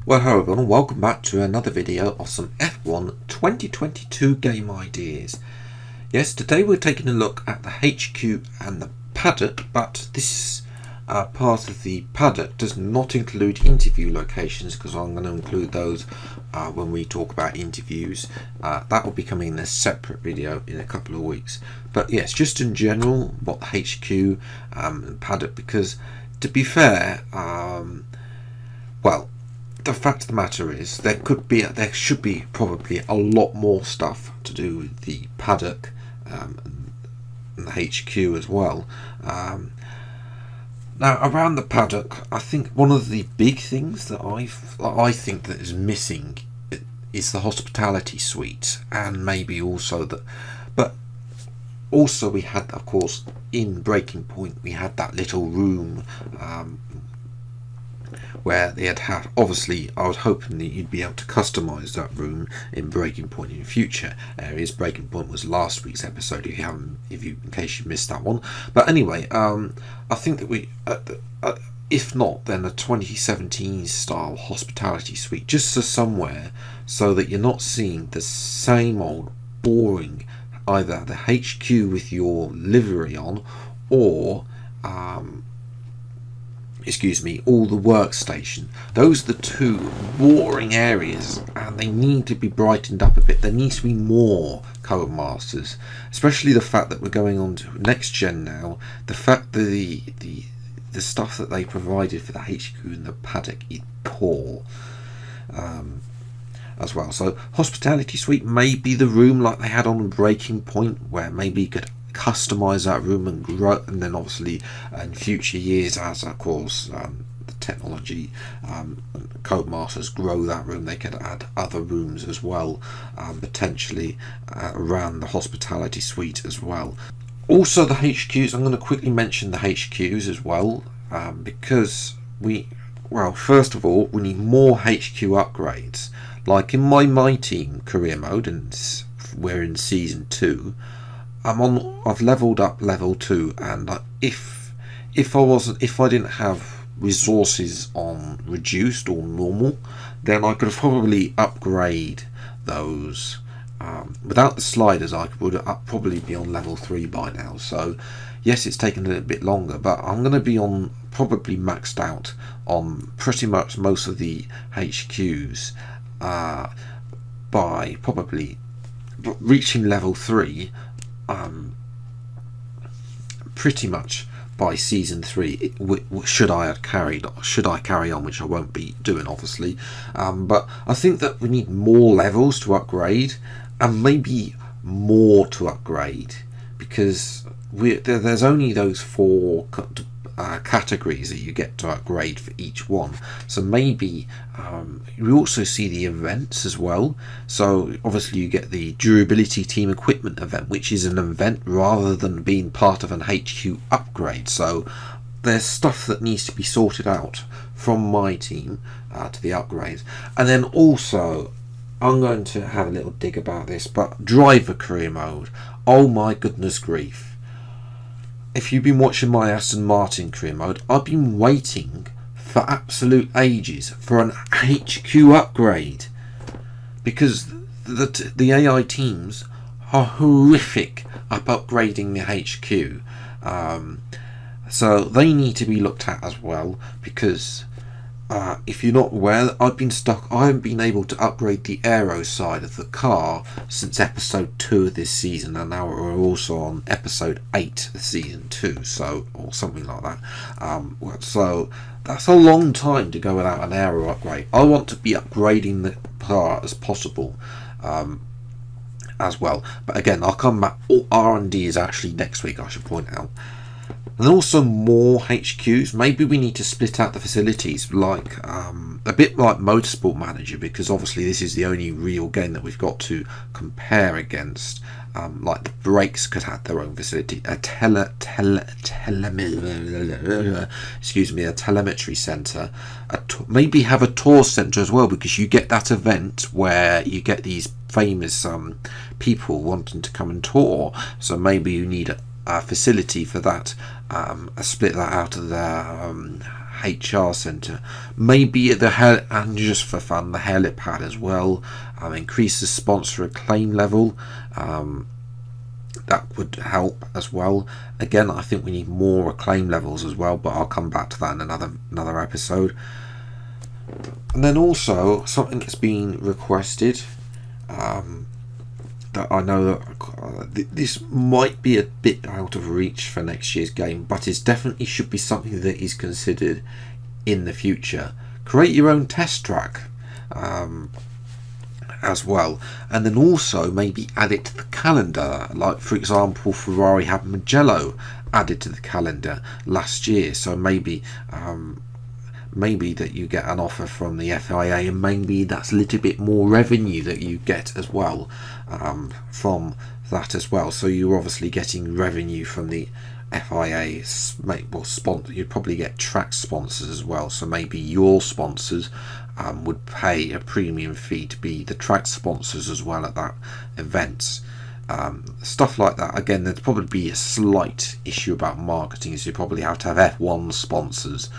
Well, hello everyone, and welcome back to another video of some F1 2022 game ideas. Yes, today we're taking a look at the HQ and the Paddock, but this part of the Paddock does not include interview locations, because I'm going to include those when we talk about interviews. That will be coming in a separate video in a couple of weeks. But yes, just in general, what the HQ and Paddock, because to be fair, well, the fact of the matter is there should be probably a lot more stuff to do with the Paddock and the HQ as well. Now around the Paddock, I think one of the big things that I think that is missing is the hospitality suite, and maybe also but also we had, of course, in Breaking Point we had that little room where they had obviously I was hoping that you'd be able to customize that room in Breaking Point in future areas. Breaking Point was last week's episode in case you missed that one. But anyway, I think that we if not, then a 2017 style hospitality suite, just somewhere so that you're not seeing the same old boring either the HQ with your livery on, or all the workstation. Those are the two boring areas, and they need to be brightened up a bit. There needs to be more Codemasters, especially the fact that we're going on to next gen now. The fact that the stuff that they provided for the HQ and the Paddock is poor as well. So hospitality suite may be the room like they had on Breaking Point, where maybe you could customize that room and grow, and then obviously in future years, as of course the technology Codemasters grow that room, they could add other rooms as well, potentially around the hospitality suite as well. Also the HQs, I'm going to quickly mention the HQs as well, because first of all, we need more HQ upgrades. Like in my team career mode, and we're in season 2, I've leveled up level 2, and if I didn't have resources on reduced or normal, then I could probably upgrade those. Without the sliders, I would probably be on level 3 by now. So yes, it's taken a little bit longer, but I'm going to be on probably maxed out on pretty much most of the HQs by probably reaching level 3. Pretty much by season 3, should I carry on, which I won't be doing obviously, but I think that we need more levels to upgrade, and maybe more to upgrade, because there's only those 4 categories that you get to upgrade for each one. So maybe we also see the events as well. So obviously you get the durability team equipment event, which is an event rather than being part of an HQ upgrade. So there's stuff that needs to be sorted out from my team to the upgrades. And then also I'm going to have a little dig about this, but driver career mode, oh my goodness grief. If you've been watching my Aston Martin career mode, I've been waiting for absolute ages for an HQ upgrade, because the AI teams are horrific at upgrading the HQ. So they need to be looked at as well, because if you're not aware, I haven't been able to upgrade the aero side of the car since episode 2 of this season, and now we're also on episode 8 of season 2, or something like that. So that's a long time to go without an aero upgrade. I want to be upgrading the car as possible as well. But again, I'll come back. All R&D is actually next week, I should point out. And also more HQs. Maybe we need to split out the facilities, like a bit like Motorsport Manager, because obviously this is the only real game that we've got to compare against. Like the brakes could have their own facility, a telemetry center, maybe have a tour center as well, because you get that event where you get these famous people wanting to come and tour. So maybe you need a facility for that. Split that out of the HR centre, maybe and just for fun, the helipad as well. Increase the sponsor acclaim level. That would help as well. Again, I think we need more acclaim levels as well, but I'll come back to that in another episode. And then also something that's been requested, that I know that this might be a bit out of reach for next year's game, but it definitely should be something that is considered in the future. Create your own test track as well, and then also maybe add it to the calendar. Like, for example, Ferrari had Mugello added to the calendar last year, so maybe that you get an offer from the FIA, and maybe that's a little bit more revenue that you get as well from that as well. So you're obviously getting revenue from the FIA. You'd probably get track sponsors as well, so maybe your sponsors would pay a premium fee to be the track sponsors as well at that event. Stuff like that. Again, there'd probably be a slight issue about marketing, so you probably have to have F1 sponsors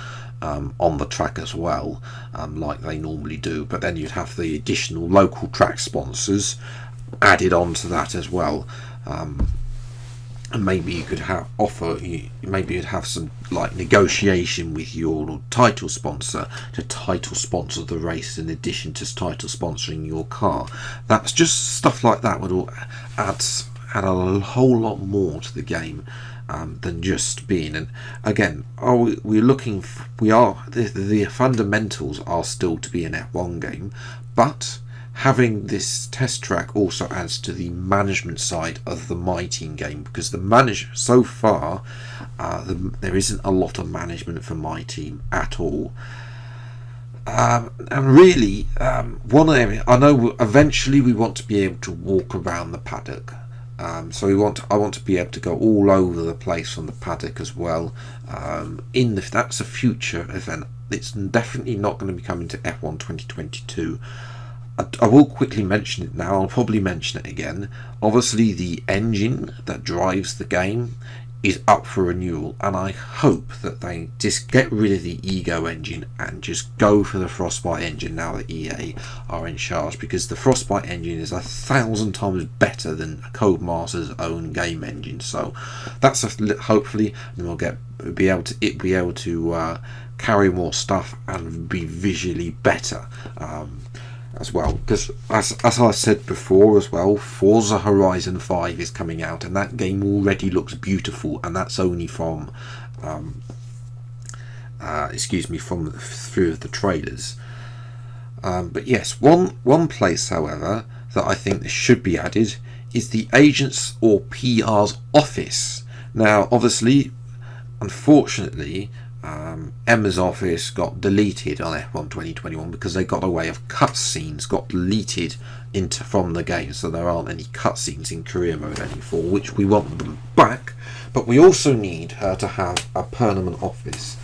on the track as well, like they normally do, but then you'd have the additional local track sponsors added on to that as well. And maybe you could maybe you'd have some like negotiation with your title sponsor to title sponsor the race in addition to title sponsoring your car. That's just stuff like that would all add a whole lot more to the game than just being. And again, the fundamentals are still to be an F1 game, but having this test track also adds to the management side of the My Team game, because so far there isn't a lot of management for My Team at all. And really, one area I know eventually we want to be able to walk around the paddock. So I want to be able to go all over the place on the paddock as well. That's a future event. It's definitely not going to be coming to F1 2022. I will quickly mention it now. I'll probably mention it again. Obviously, the engine that drives the game is up for renewal, and I hope that they just get rid of the Ego engine and just go for the Frostbite engine now that EA are in charge, because the Frostbite engine is 1,000 times better than Codemasters' own game engine. So that's hopefully we'll be able to carry more stuff and be visually better. As well, because as I said before as well, Forza Horizon 5 is coming out, and that game already looks beautiful, and that's only from through the trailers. But yes, one place, however, that I think this should be added is the agents or PR's office. Now, obviously, unfortunately, Emma's office got deleted on F1 2021 because they got away of cutscenes got deleted from the game, so there aren't any cutscenes in career mode anymore, which we want them back. But we also need her to have a permanent office.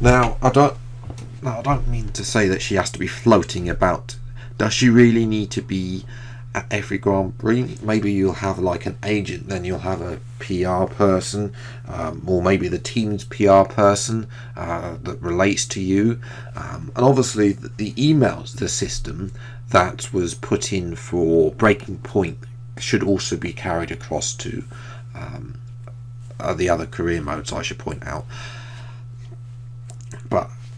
Now, I don't mean to say that she has to be floating about. Does she really need to be at every Grand Prix? Maybe you'll have like an agent, then you'll have a PR person, or maybe the team's PR person that relates to you, and obviously the emails, the system that was put in for Breaking Point should also be carried across to the other career modes, I should point out.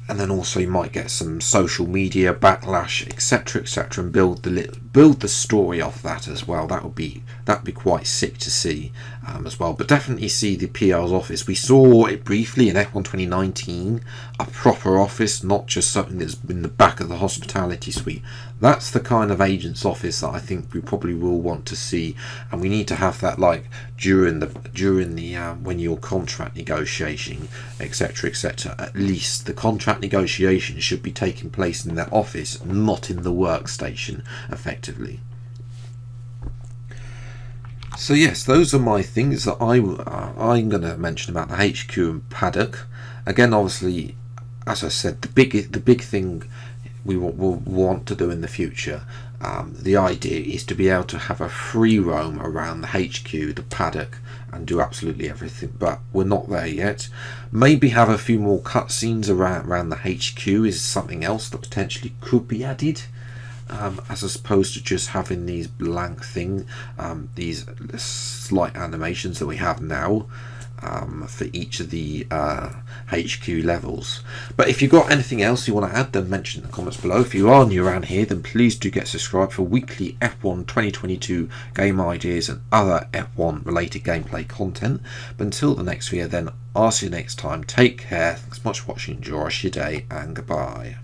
And then also you might get some social media backlash, etc., and build the story off that as well. That'd be quite sick to see as well. But definitely see the PR's office. We saw it briefly in F1 2019, a proper office, not just something that's in the back of the hospitality suite. That's the kind of agent's office that I think we probably will want to see, and we need to have that like during the when you're contract negotiating, etc. At least the contract negotiation should be taking place in that office, not in the workstation, effectively. So yes, those are my things that I'm going to mention about the HQ and Paddock. Again, obviously, as I said, the big thing we will want to do in the future The idea is to be able to have a free roam around the HQ, the paddock, and do absolutely everything, but we're not there yet. Maybe have a few more cutscenes around the HQ is something else that potentially could be added, as opposed to just having these blank these slight animations that we have now for each of the HQ levels. But if you've got anything else you want to add, then mention in the comments below. If you are new around here, then please do get subscribed for weekly F1 2022 game ideas and other F1 related gameplay content. But until the next video, then I'll see you next time. Take care, thanks so much for watching, enjoy your day, and goodbye.